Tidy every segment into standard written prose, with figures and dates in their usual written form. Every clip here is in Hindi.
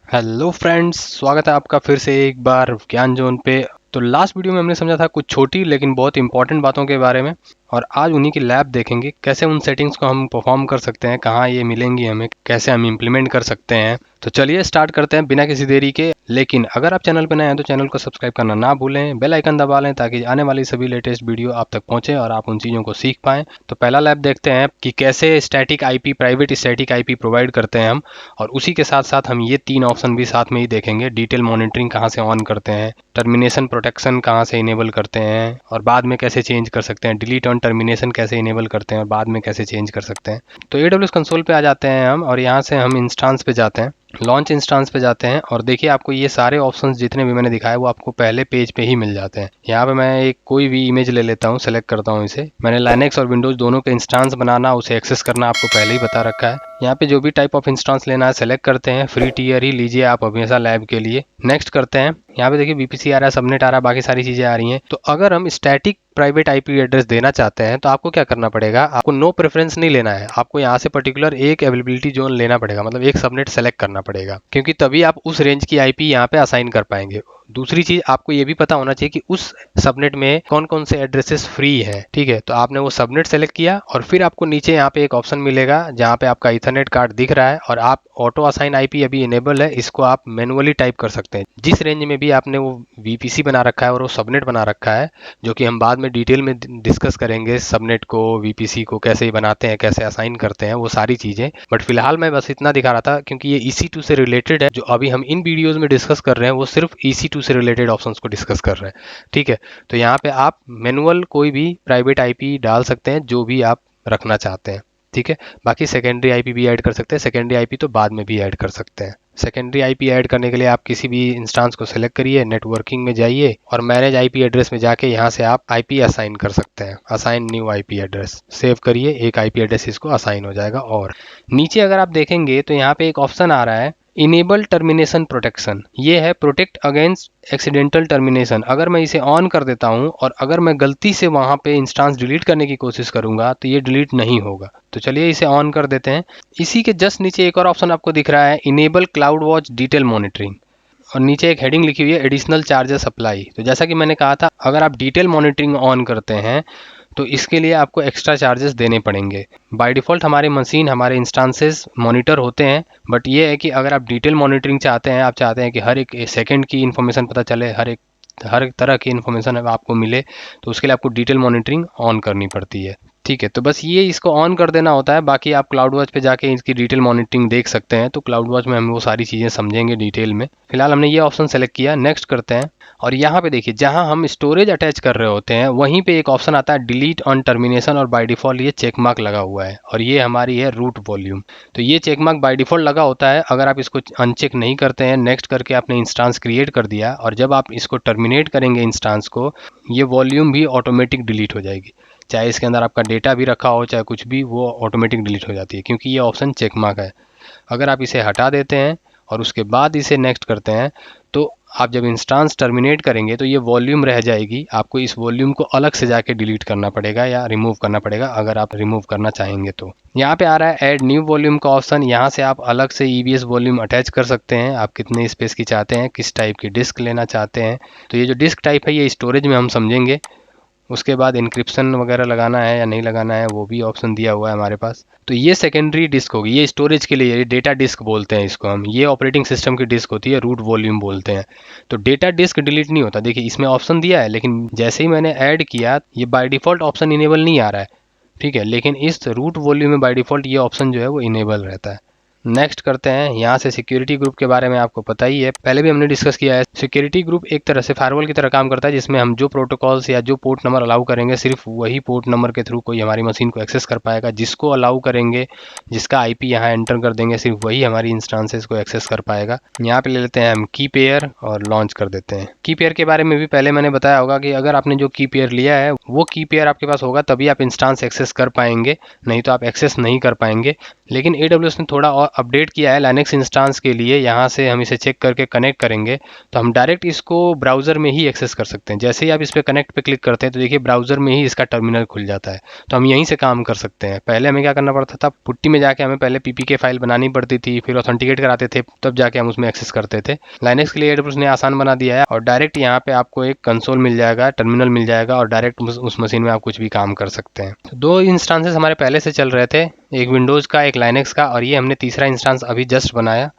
हेलो फ्रेंड्स, स्वागत है आपका फिर से एक बार ज्ञान जोन पे। तो लास्ट वीडियो में हमने समझा था कुछ छोटी लेकिन बहुत इंपॉर्टेंट बातों के बारे में, और आज उन्हीं की लैब देखेंगे कैसे उन सेटिंग्स को हम परफॉर्म कर सकते हैं, कहाँ ये मिलेंगी हमें, कैसे हम इम्प्लीमेंट कर सकते हैं। तो चलिए स्टार्ट करते हैं बिना किसी देरी के। लेकिन अगर आप चैनल पर नए हैं तो चैनल को सब्सक्राइब करना ना भूलें, बेल आइकन दबा लें ताकि आने वाली सभी लेटेस्ट वीडियो आप तक पहुंचे और आप उन चीज़ों को सीख पाएं। तो पहला लैब देखते हैं कि कैसे static IP, private static IP provide करते हैं हम, और उसी के साथ साथ हम ये तीन ऑप्शन भी साथ में ही देखेंगे। डिटेल मॉनिटरिंग कहाँ से ऑन करते हैं, टर्मिनेशन प्रोटेक्शन कहाँ से इनेबल करते हैं और बाद में कैसे चेंज कर सकते हैं, डिलीट ऑन टर्मिनेशन कैसे इनेबल करते हैं और बाद में कैसे चेंज कर सकते हैं। तो AWS कंसोल पे आ जाते हैं हम, और यहाँ से हम इंस्टांस पे जाते हैं, लॉन्च इंस्टांस पे जाते हैं, और देखिए आपको ये सारे ऑप्शंस जितने भी मैंने दिखाए वो आपको पहले पेज पे ही मिल जाते हैं। यहाँ पे मैं एक कोई भी इमेज ले लेता हूँ, सेलेक्ट करता हूँ इसे। मैंने लाइनेक्स और विंडोज दोनों के इंस्टांस बनाना, उसे एक्सेस करना आपको पहले ही बता रखा है। यहाँ पे जो भी टाइप ऑफ इंस्टांस लेना है सेलेक्ट करते हैं, फ्री टियर ही लीजिए आप हमेशा लैब के लिए। नेक्स्ट करते हैं। यहाँ पे देखिए VPC आ रहा है, सबनेट आ रहा है, बाकी सारी चीज़ें आ रही हैं। तो अगर हम स्टैटिक प्राइवेट आईपी एड्रेस देना चाहते हैं तो आपको क्या करना पड़ेगा, आपको नो प्रेफरेंस नहीं लेना है, आपको यहाँ से पर्टिकुलर एक अवेलेबिलिटी जोन लेना पड़ेगा, मतलब एक सबनेट सेलेक्ट करना पड़ेगा, क्योंकि तभी आप उस रेंज की आईपी यहाँ पे असाइन कर पाएंगे। दूसरी चीज आपको ये भी पता होना चाहिए कि उस सबनेट में कौन कौन से एड्रेसेस फ्री है। ठीक है, तो आपने वो सबनेट सेलेक्ट किया और फिर आपको नीचे यहाँ पे एक ऑप्शन मिलेगा जहाँ पे आपका इथरनेट कार्ड दिख रहा है, और आप ऑटो असाइन आईपी अभी इनेबल है, इसको आप मैनुअली टाइप कर सकते हैं। जिस रेंज में भी आपने वो VPC बना रखा है और वो सबनेट बना रखा है, जो कि हम बाद में डिटेल में डिस्कस करेंगे, सबनेट को VPC को कैसे बनाते हैं, कैसे असाइन करते हैं, वो सारी चीज़ें। बट फिलहाल मैं बस इतना दिखा रहा था क्योंकि ये EC2 से रिलेटेड है। जो अभी हम इन वीडियोज़ में डिस्कस कर रहे हैं वो सिर्फ EC2 से रिलेटेड ऑप्शंस को डिस्कस कर रहे हैं। ठीक है, तो यहाँ पे आप मैनुअल कोई भी प्राइवेट आईपी डाल सकते हैं जो भी आप रखना चाहते हैं। ठीक है, बाकी सेकेंडरी आईपी भी ऐड कर सकते हैं, सेकेंडरी आईपी तो बाद में भी ऐड कर सकते हैं। सेकेंडरी आईपी ऐड करने के लिए आप किसी भी इंस्टांस को सेलेक्ट करिए, नेटवर्किंग में जाइए और मैनेज आईपी एड्रेस में जाके यहाँ से आप आईपी असाइन कर सकते हैं। Assign new IP address save करिए, एक आईपी एड्रेस इसको असाइन हो जाएगा। और नीचे अगर आप देखेंगे तो यहाँ पे एक ऑप्शन आ रहा है इनेबल टर्मिनेशन प्रोटेक्शन। ये है प्रोटेक्ट अगेंस्ट एक्सीडेंटल टर्मिनेशन। अगर मैं इसे ऑन कर देता हूँ और अगर मैं गलती से वहाँ पे इंस्टांस डिलीट करने की कोशिश करूँगा तो ये डिलीट नहीं होगा। तो चलिए इसे ऑन कर देते हैं। इसी के जस्ट नीचे एक और ऑप्शन आपको दिख रहा है enable cloud watch detail monitoring, और नीचे एक हेडिंग लिखी हुई है एडिशनल चार्जेस अप्लाई। तो जैसा कि मैंने कहा था, अगर आप डिटेल मॉनिटरिंग ऑन करते हैं तो इसके लिए आपको एक्स्ट्रा चार्जेस देने पड़ेंगे। बाय डिफ़ॉल्ट हमारे मशीन, हमारे इंस्टांसेस मॉनिटर होते हैं, बट ये है कि अगर आप डिटेल मॉनिटरिंग चाहते हैं, आप चाहते हैं कि हर एक सेकंड की इन्फॉर्मेशन पता चले, हर तरह की इन्फॉर्मेशन आपको मिले, तो उसके लिए आपको डिटेल मॉनिटरिंग ऑन करनी पड़ती है। ठीक है, तो बस ये इसको ऑन कर देना होता है। बाकी आप क्लाउड वॉच पे जाके इसकी डिटेल मॉनिटरिंग देख सकते हैं। तो क्लाउड वॉच में हम वो सारी चीज़ें समझेंगे डिटेल में। फिलहाल हमने ये ऑप्शन सेलेक्ट किया, नेक्स्ट करते हैं। और यहाँ पे देखिए जहाँ हम स्टोरेज अटैच कर रहे होते हैं वहीं पे एक ऑप्शन आता है डिलीट ऑन टर्मिनेशन, और बाय डिफ़ॉल्ट ये चेक मार्क लगा हुआ है, और ये हमारी है रूट वॉल्यूम। तो ये चेक मार्क बाय डिफ़ॉल्ट लगा होता है। अगर आप इसको अनचेक नहीं करते हैं, नेक्स्ट करके आपने इंस्टांस क्रिएट कर दिया और जब आप इसको टर्मिनेट करेंगे इंस्टांस को, ये वॉल्यूम भी ऑटोमेटिक डिलीट हो जाएगी। चाहे इसके अंदर आपका डेटा भी रखा हो चाहे कुछ भी, वो ऑटोमेटिक डिलीट हो जाती है क्योंकि ये ऑप्शन चेक मार्क है। अगर आप इसे हटा देते हैं और उसके बाद इसे नेक्स्ट करते हैं तो आप जब इंस्टांस टर्मिनेट करेंगे तो ये वॉल्यूम रह जाएगी। आपको इस वॉल्यूम को अलग से जाके डिलीट करना पड़ेगा या रिमूव करना पड़ेगा अगर आप रिमूव करना चाहेंगे तो। यहाँ पे आ रहा है ऐड न्यू वॉल्यूम का ऑप्शन। यहाँ से आप अलग से EBS वॉल्यूम अटैच कर सकते हैं, आप कितने स्पेस की चाहते हैं, किस टाइप की डिस्क लेना चाहते हैं। तो ये जो डिस्क टाइप है ये स्टोरेज में हम समझेंगे। उसके बाद इंक्रिप्शन वगैरह लगाना है या नहीं लगाना है वो भी ऑप्शन दिया हुआ है हमारे पास। तो ये सेकेंडरी डिस्क होगी, ये स्टोरेज के लिए, ये डेटा डिस्क बोलते हैं इसको हम। ये ऑपरेटिंग सिस्टम की डिस्क होती है, रूट वॉल्यूम बोलते हैं। तो डेटा डिस्क डिलीट नहीं होता। देखिए इसमें ऑप्शन दिया है लेकिन जैसे ही मैंने ऐड किया ये बाय डिफ़ॉल्ट ऑप्शन इनेबल नहीं आ रहा है। ठीक है, लेकिन इस रूट वॉल्यूम में बाय डिफ़ॉल्ट ये ऑप्शन जो है वो इनेबल रहता है। नेक्स्ट करते हैं। यहाँ से सिक्योरिटी ग्रुप के बारे में आपको पता ही है, पहले भी हमने डिस्कस किया है। सिक्योरिटी ग्रुप एक तरह से फायरवॉल की तरह काम करता है, जिसमें हम जो प्रोटोकॉल्स या जो पोर्ट नंबर अलाउ करेंगे सिर्फ वही पोर्ट नंबर के थ्रू कोई हमारी मशीन को एक्सेस कर पाएगा। जिसको अलाउ करेंगे, जिसका IP यहाँ एंटर कर देंगे, सिर्फ वही हमारी इंस्टांसेस को एक्सेस कर पाएगा। यहाँ पे ले लेते हैं हम की पेयर और लॉन्च कर देते हैं। की पेयर के बारे में भी पहले मैंने बताया होगा कि अगर आपने जो की पेयर लिया है वो की पेयर आपके पास होगा तभी आप इंस्टांस एक्सेस कर पाएंगे, नहीं तो आप एक्सेस नहीं कर पाएंगे। लेकिन AWS ने थोड़ा और अपडेट किया है लाइनक्स इंस्टेंस के लिए, यहाँ से हम इसे चेक करके कनेक्ट करेंगे तो हम डायरेक्ट इसको ब्राउज़र में ही एक्सेस कर सकते हैं। जैसे ही आप इस पर कनेक्ट पे क्लिक करते हैं तो देखिए ब्राउज़र में ही इसका टर्मिनल खुल जाता है, तो हम यहीं से काम कर सकते हैं। पहले हमें क्या करना पड़ता था, पुट्टी में जाके हमें पहले पीपीके फाइल बनानी पड़ती थी, फिर ऑथेंटिकेट कराते थे, तब जाके हम उसमें एक्सेस करते थे। लाइनक्स के लिए AWS ने आसान बना दिया है और डायरेक्ट यहाँ पे आपको एक कंसोल मिल जाएगा, टर्मिनल मिल जाएगा और डायरेक्ट उस मशीन में आप कुछ भी काम कर सकते हैं। तो 2 इंस्टांसेस हमारे पहले से चल रहे थे, एक विंडोज़ का एक लाइनक्स का, और ये हमने तीसरा इंस्टांस अभी जस्ट बनाया।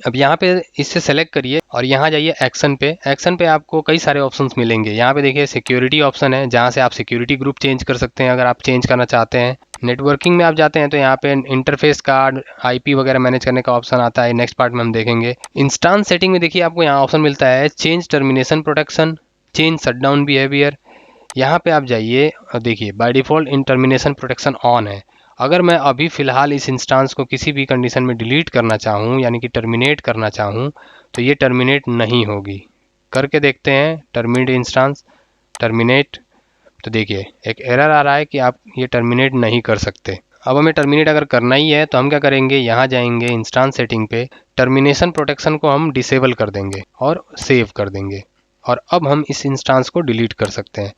अब यहाँ पे इससे सेलेक्ट करिए और यहाँ जाइए एक्शन पे। एक्शन पे आपको कई सारे ऑप्शंस मिलेंगे। यहाँ पे देखिए सिक्योरिटी ऑप्शन है, जहाँ से आप सिक्योरिटी ग्रुप चेंज कर सकते हैं अगर आप चेंज करना चाहते हैं। नेटवर्किंग में आप जाते हैं तो यहाँ पे इंटरफेस कार्ड, IP वगैरह मैनेज करने का ऑप्शन आता है, नेक्स्ट पार्ट में हम देखेंगे। इंस्टांस सेटिंग में देखिए आपको यहाँ ऑप्शन मिलता है change termination protection, change shutdown behaviour. यहाँ पे आप जाइए और देखिए by default in termination protection on है। अगर मैं अभी फ़िलहाल इस इंस्टांस को किसी भी कंडीशन में डिलीट करना चाहूँ, यानी कि टर्मिनेट करना चाहूँ, तो ये टर्मिनेट नहीं होगी। करके देखते हैं, टर्मिनेट इंस्टांस, टर्मिनेट, तो देखिए एक एरर आ रहा है कि आप ये टर्मिनेट नहीं कर सकते। अब हमें टर्मिनेट अगर करना ही है तो हम क्या करेंगे, यहाँ जाएंगे इंस्टांस सेटिंग पे, टर्मिनेशन प्रोटेक्शन को हम डिसेबल कर देंगे और सेव कर देंगे, और अब हम इस इंस्टांस को डिलीट कर सकते हैं।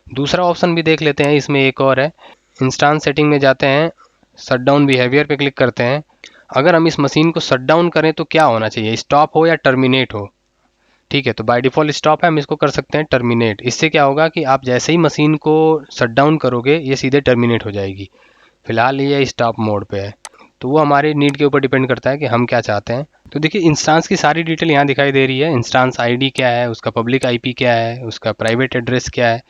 दूसरा ऑप्शन भी देख लेते हैं, इसमें एक और है, इंस्टांस सेटिंग में जाते हैं, शटडाउन बिहेवियर पे क्लिक करते हैं। अगर हम इस मशीन को शट डाउन करें तो क्या होना चाहिए, स्टॉप हो या टर्मिनेट हो। ठीक है, तो बाय डिफ़ॉल्ट स्टॉप है, हम इसको कर सकते हैं टर्मिनेट। इससे क्या होगा कि आप जैसे ही मशीन को शट डाउन करोगे ये सीधे टर्मिनेट हो जाएगी। फिलहाल ये स्टॉप मोड पे है, तो वो हमारे नीड के ऊपर डिपेंड करता है कि हम क्या चाहते हैं। तो देखिए इंस्टांस की सारी डिटेल यहाँ दिखाई दे रही है। इंस्टांस ID क्या है, उसका पब्लिक IP क्या है, उसका प्राइवेट एड्रेस क्या है,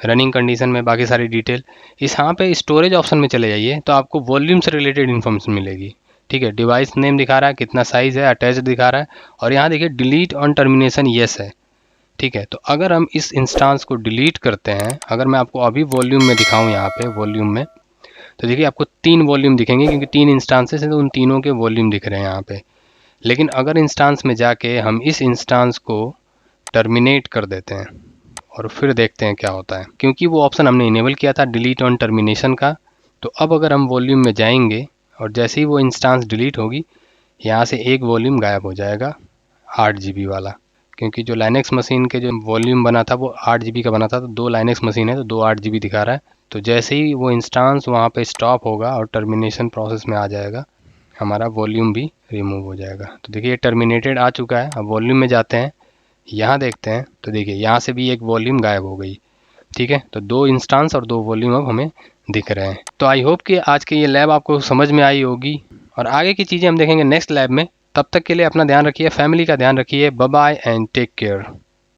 रनिंग कंडीशन में बाकी सारी डिटेल। इस यहाँ पे स्टोरेज ऑप्शन में चले जाइए तो आपको वॉल्यूम से रिलेटेड इन्फॉर्मेशन मिलेगी। ठीक है, डिवाइस नेम दिखा रहा है, कितना साइज़ है, अटैच दिखा रहा है, और यहाँ देखिए डिलीट ऑन टर्मिनेशन येस है। ठीक है, तो अगर हम इस इंस्टांस को डिलीट करते हैं, अगर मैं आपको अभी वॉल्यूम में दिखाऊं, यहाँ पे वॉल्यूम में, तो देखिए आपको 3 वॉल्यूम दिखेंगे क्योंकि 3 इंस्टांसेस हैं तो उन तीनों के वॉल्यूम दिख रहे हैं यहाँ पे। लेकिन अगर इंस्टांस में जाके हम इस इंस्टांस को टर्मिनेट कर देते हैं और फिर देखते हैं क्या होता है, क्योंकि वो ऑप्शन हमने इनेबल किया था डिलीट ऑन टर्मिनेशन का। तो अब अगर हम वॉल्यूम में जाएंगे और जैसे ही वो इंस्टांस डिलीट होगी, यहाँ से एक वॉल्यूम गायब हो जाएगा, 8 GB वाला, क्योंकि जो लाइनक्स मशीन के जो वॉल्यूम बना था वो 8 GB का बना था, तो 2 लाइनक्स मशीन है तो 2 8 GB दिखा रहा है। तो जैसे ही वो इंस्टांस वहाँ पे स्टॉप होगा और टर्मिनेशन प्रोसेस में आ जाएगा, हमारा वॉल्यूम भी रिमूव हो जाएगा। तो देखिए टर्मिनेटेड आ चुका है। अब वॉल्यूम में जाते हैं, यहाँ देखते हैं तो देखिए यहाँ से भी एक वॉल्यूम गायब हो गई। ठीक है, तो 2 इंस्टांस और 2 वॉल्यूम अब हमें दिख रहे हैं। तो आई होप कि आज के ये लैब आपको समझ में आई होगी और आगे की चीज़ें हम देखेंगे नेक्स्ट लैब में। तब तक के लिए अपना ध्यान रखिए, फैमिली का ध्यान रखिए। Bye bye and take care.